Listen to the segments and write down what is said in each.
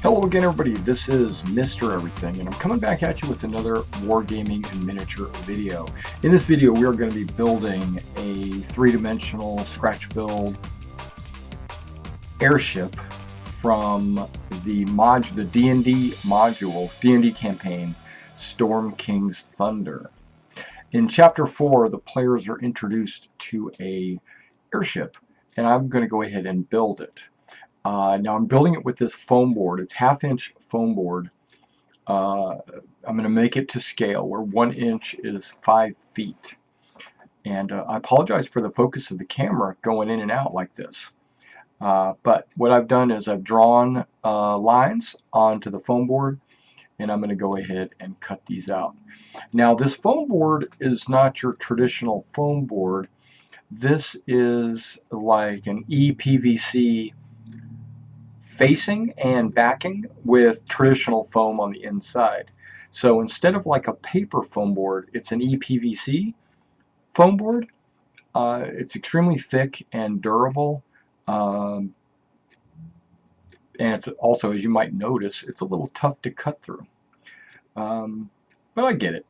Hello again, everybody. This is Mr. Everything, and I'm coming back at you with another Wargaming and miniature video. In this video, we are going to be building a three-dimensional scratch build airship from the D&D module, D&D campaign, Storm King's Thunder. In Chapter 4, the players are introduced to a airship, and I'm going to go ahead and build it. Now I'm building it with this foam board. It's half-inch foam board. I'm going to make it to scale, where 1 inch is 5 feet. And I apologize for the focus of the camera going in and out like this. But what I've done is I've drawn lines onto the foam board, and I'm going to go ahead and cut these out. Now this foam board is not your traditional foam board. This is like an ePVC facing and backing with traditional foam on the inside. So instead of like a paper foam board, it's an ePVC foam board. It's extremely thick and durable, and it's also, as you might notice, it's a little tough to cut through, but I get it.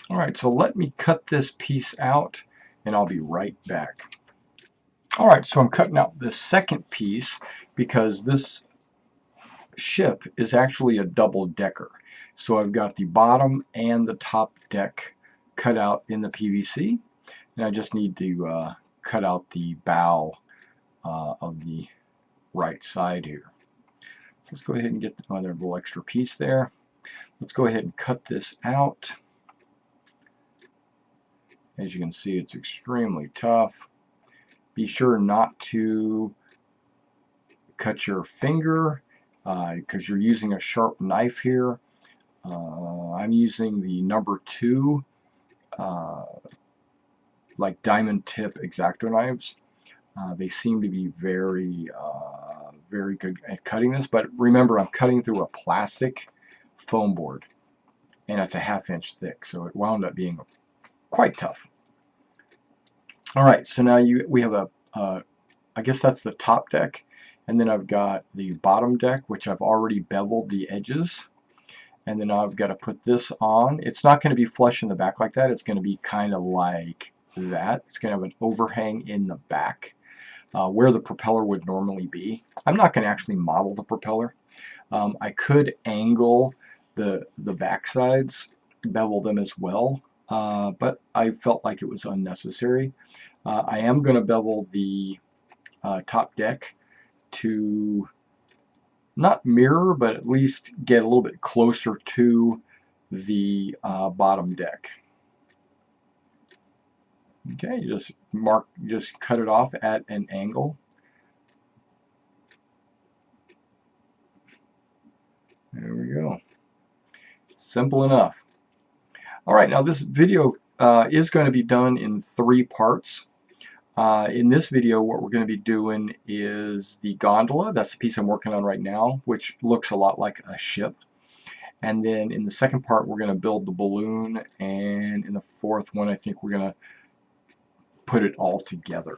Alright, so let me cut this piece out and I'll be right back. Alright, so I'm cutting out this second piece because this ship is actually a double-decker. So I've got the bottom and the top deck cut out in the PVC, and I just need to cut out the bow of the right side here. So let's go ahead and get another little extra piece there. Let's go ahead and cut this out. As you can see, it's extremely tough. Be sure not to cut your finger because you're using a sharp knife here. I'm using the number 2 like diamond tip X-Acto knives. They seem to be very good at cutting this, but remember, I'm cutting through a plastic foam board and it's a 1/2 inch thick, so it wound up being quite tough. Alright, so now we have I guess that's the top deck, and then I've got the bottom deck, which I've already beveled the edges, and then I've got to put this on. It's not going to be flush in the back like that. It's going to be kind of like that. It's going to have an overhang in the back where the propeller would normally be. I'm not going to actually model the propeller. I could angle the back sides, bevel them as well, but I felt like it was unnecessary. I am going to bevel the top deck to not mirror, but at least get a little bit closer to the bottom deck. Okay, you just cut it off at an angle. There we go. Simple enough. All right, now this video is going to be done in 3 parts. In this video, what we're going to be doing is the gondola. That's the piece I'm working on right now, which looks a lot like a ship. And then in the second part, we're going to build the balloon, and in the fourth one, I think we're going to put it all together.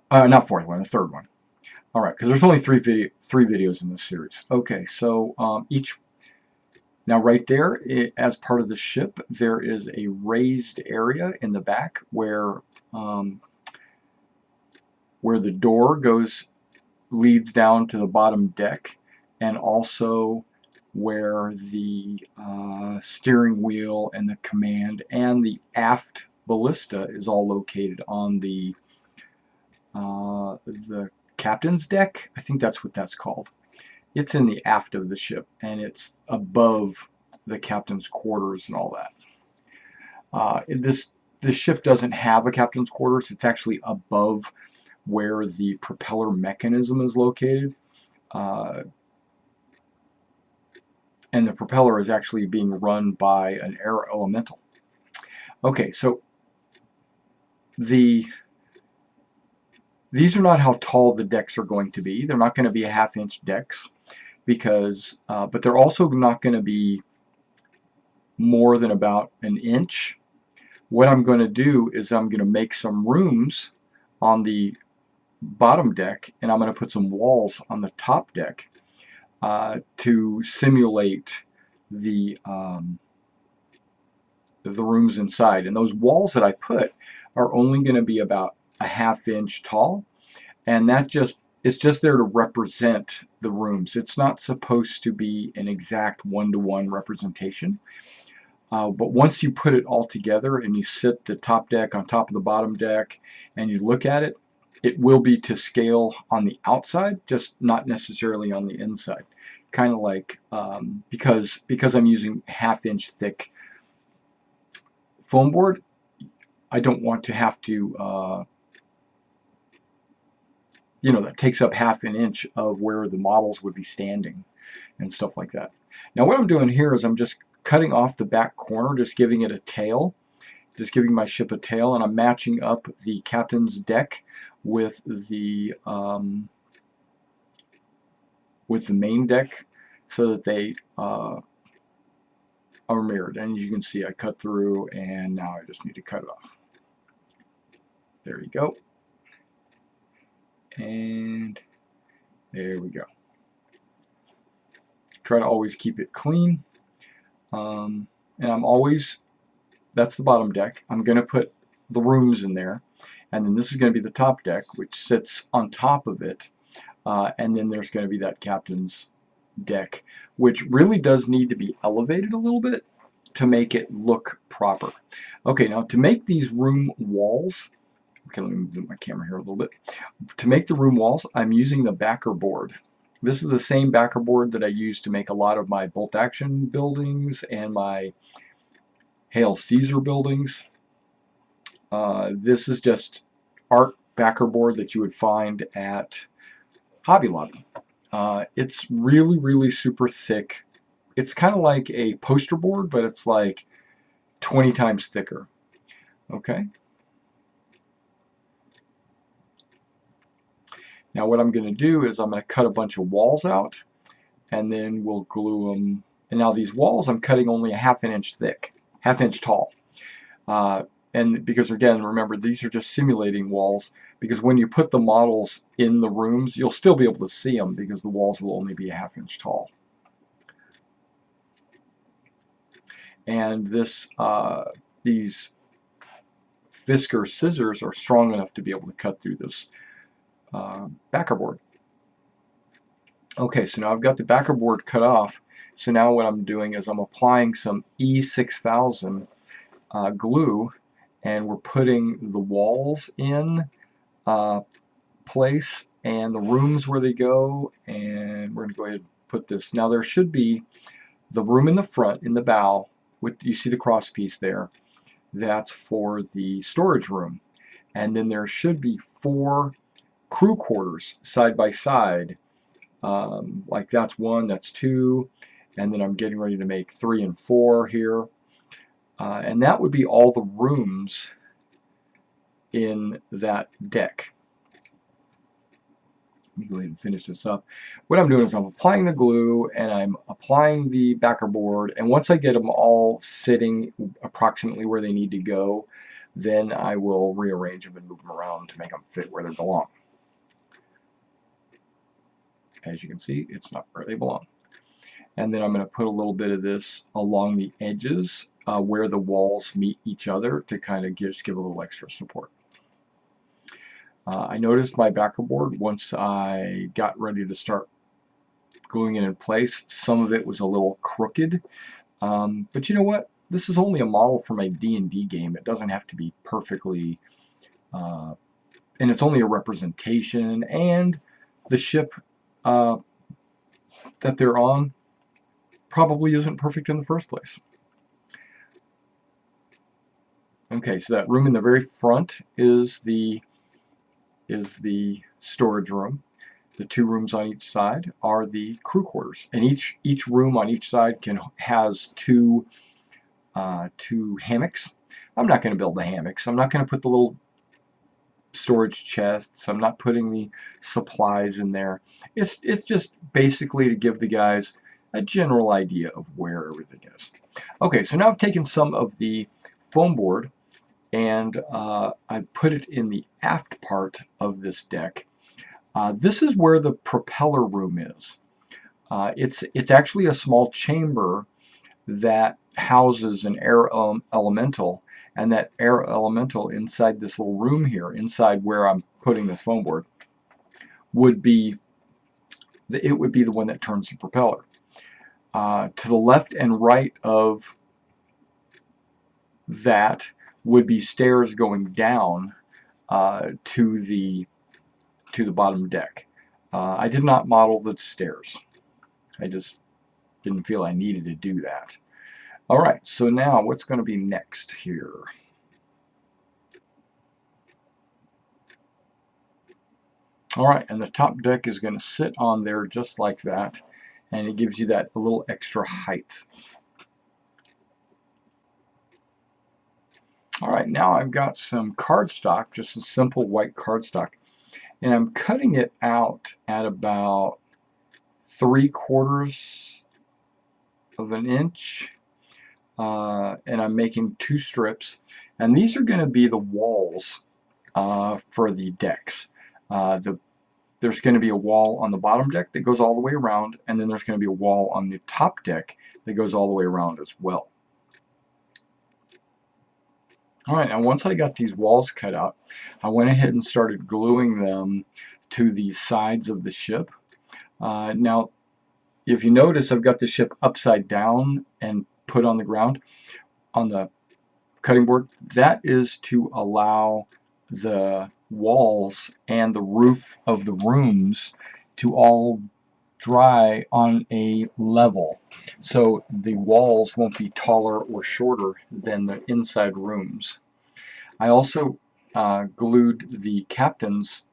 Not fourth one, the third one. All right, because there's only three videos in this series. Okay, so now right there, as part of the ship, there is a raised area in the back where the door leads down to the bottom deck, and also where the steering wheel and the command and the aft ballista is all located on the captain's deck. I think that's what that's called. It's in the aft of the ship, and it's above the captain's quarters and all that. This ship doesn't have a captain's quarters. It's actually above where the propeller mechanism is located. And the propeller is actually being run by an air elemental. Okay, so these are not how tall the decks are going to be. They're not going to be 1/2 inch decks, because, but they're also not going to be more than about 1 inch. What I'm going to do is I'm going to make some rooms on the bottom deck, and I'm going to put some walls on the top deck to simulate the rooms inside. And those walls that I put are only going to be about a ½ inch tall, and it's just there to represent the rooms. It's not supposed to be an exact one-to-one representation. But once you put it all together and you sit the top deck on top of the bottom deck and you look at it, it will be to scale on the outside, just not necessarily on the inside. Kind of like, because I'm using ½ inch thick foam board, I don't want to have to, that takes up ½ inch of where the models would be standing and stuff like that. Now what I'm doing here is I'm just cutting off the back corner, just giving it a tail, just giving my ship a tail, and I'm matching up the captain's deck with the main deck so that they are mirrored. And as you can see, I cut through, and now I just need to cut it off. There you go. And there we go. Try to always keep it clean. And that's the bottom deck. I'm going to put the rooms in there, and then this is going to be the top deck, which sits on top of it, and then there's going to be that captain's deck, which really does need to be elevated a little bit to make it look proper. Okay, now to make these room walls, okay, let me move my camera here a little bit. To make the room walls, I'm using the backer board. This is the same backer board that I use to make a lot of my bolt action buildings and my Hail Caesar buildings. This is just art backer board that you would find at Hobby Lobby. It's really, really super thick. It's kind of like a poster board, but it's like 20 times thicker. Okay. Now what I'm going to do is I'm going to cut a bunch of walls out, and then we'll glue them. And now these walls I'm cutting only a ½ inch thick, ½ inch tall. And because again, remember, these are just simulating walls, because when you put the models in the rooms, you'll still be able to see them because the walls will only be a ½ inch tall. And these Fisker scissors are strong enough to be able to cut through this backer board. Okay, so now I've got the backer board cut off. So now what I'm doing is I'm applying some E6000 glue, and we're putting the walls in place and the rooms where they go, and we're going to go ahead and put this. Now there should be the room in the front, in the bow, with, you see the cross piece there, that's for the storage room. And then there should be 4 crew quarters side by side, like that's 1, that's 2, and then I'm getting ready to make 3 and 4 here, and that would be all the rooms in that deck. Let me go ahead and finish this up. What I'm doing is I'm applying the glue and I'm applying the backer board, and once I get them all sitting approximately where they need to go, then I will rearrange them and move them around to make them fit where they belong. As you can see, it's not where they belong. And then I'm going to put a little bit of this along the edges where the walls meet each other to kind of just give a little extra support. I noticed my backer board, once I got ready to start gluing it in place, some of it was a little crooked. But you know what? This is only a model for my D&D game. It doesn't have to be perfectly, and it's only a representation, and the ship that they're on probably isn't perfect in the first place. Okay, so that room in the very front is the storage room. The 2 rooms on each side are the crew quarters, and each room on each side has two hammocks. I'm not going to build the hammocks. I'm not going to put the little storage chests. I'm not putting the supplies in there. It's just basically to give the guys a general idea of where everything is. Okay, so now I've taken some of the foam board and I put it in the aft part of this deck. This is where the propeller room is. It's actually a small chamber that houses an air elemental, and that air elemental inside this little room here, inside where I'm putting this foam board, would be the one that turns the propeller. To the left and right of that would be stairs going down to the bottom deck. I did not model the stairs. I just didn't feel I needed to do that. All right, so now what's going to be next here? All right, and the top deck is going to sit on there just like that, and it gives you that a little extra height. All right, now I've got some cardstock, just a simple white cardstock, and I'm cutting it out at about 3/4 of an inch, and I'm making 2 strips, and these are going to be the walls for the decks. There's going to be a wall on the bottom deck that goes all the way around, and then there's going to be a wall on the top deck that goes all the way around as well. Alright, now once I got these walls cut out, I went ahead and started gluing them to the sides of the ship. Now, if you notice, I've got the ship upside down and put on the ground on the cutting board. That is to allow the walls and the roof of the rooms to all dry on a level, so the walls won't be taller or shorter than the inside rooms. I also glued the captain's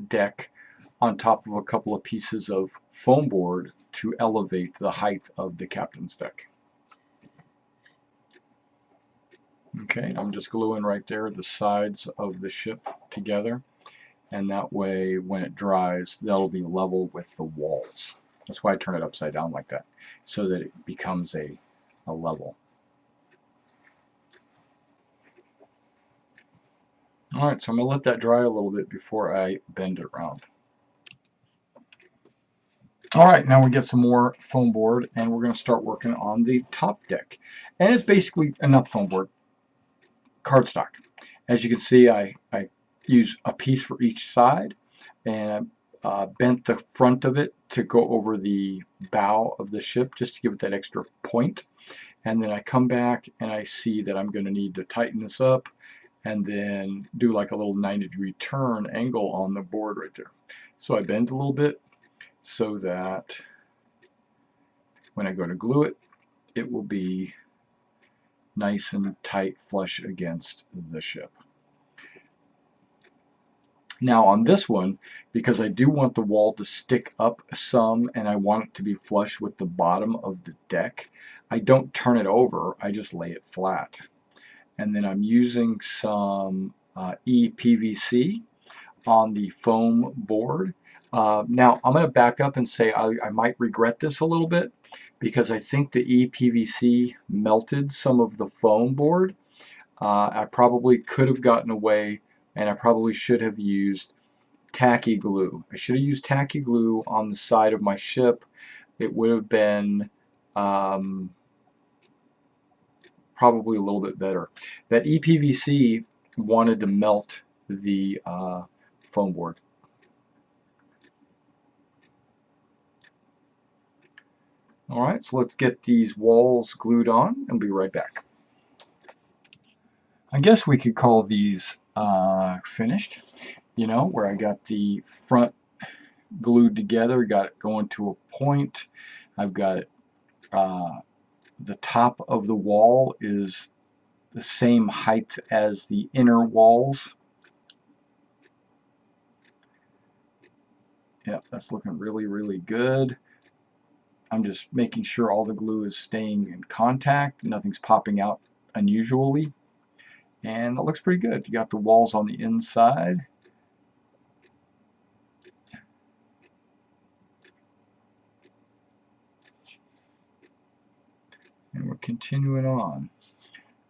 deck on top of a couple of pieces of foam board to elevate the height of the captain's deck. Okay, I'm just gluing right there the sides of the ship together, and that way when it dries that'll be level with the walls. That's why I turn it upside down like that, so that it becomes a level. Alright, so I'm going to let that dry a little bit before I bend it around. Alright, now we get some more foam board, and we're going to start working on the top deck. And it's basically, not foam board, cardstock. As you can see, I use a piece for each side, and I bent the front of it to go over the bow of the ship just to give it that extra point. And then I come back and I see that I'm going to need to tighten this up and then do like a little 90-degree turn angle on the board right there. So I bend a little bit so that when I go to glue it, it will be nice and tight, flush against the ship. Now on this one, because I do want the wall to stick up some and I want it to be flush with the bottom of the deck, I don't turn it over, I just lay it flat. And then I'm using some ePVC on the foam board. Now I'm going to back up and say I might regret this a little bit, because I think the ePVC melted some of the foam board. I probably could have gotten away, and I probably should have used tacky glue. I should have used tacky glue on the side of my ship. It would have been probably a little bit better. That ePVC wanted to melt the foam board. Alright, so let's get these walls glued on and be right back. I guess we could call these finished, you know, where I got the front glued together, got it going to a point. I've got it, the top of the wall is the same height as the inner walls. Yep, that's looking really, really good. I'm just making sure all the glue is staying in contact, nothing's popping out unusually, and it looks pretty good. You got the walls on the inside. And we're continuing on.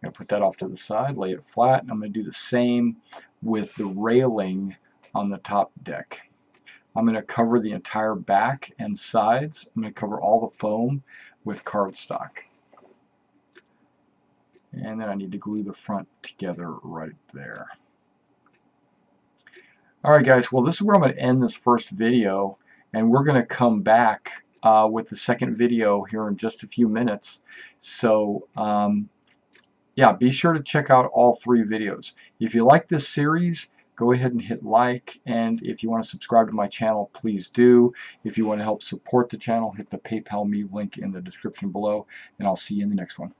I'm going to put that off to the side, lay it flat, and I'm going to do the same with the railing on the top deck. I'm going to cover the entire back and sides. I'm going to cover all the foam with cardstock. And then I need to glue the front together right there. Alright guys, well this is where I'm going to end this first video, and we're going to come back with the second video here in just a few minutes. So yeah, be sure to check out all 3 videos. If you like this series, go ahead and hit like, and if you want to subscribe to my channel, please do. If you want to help support the channel, hit the PayPal me link in the description below, and I'll see you in the next one.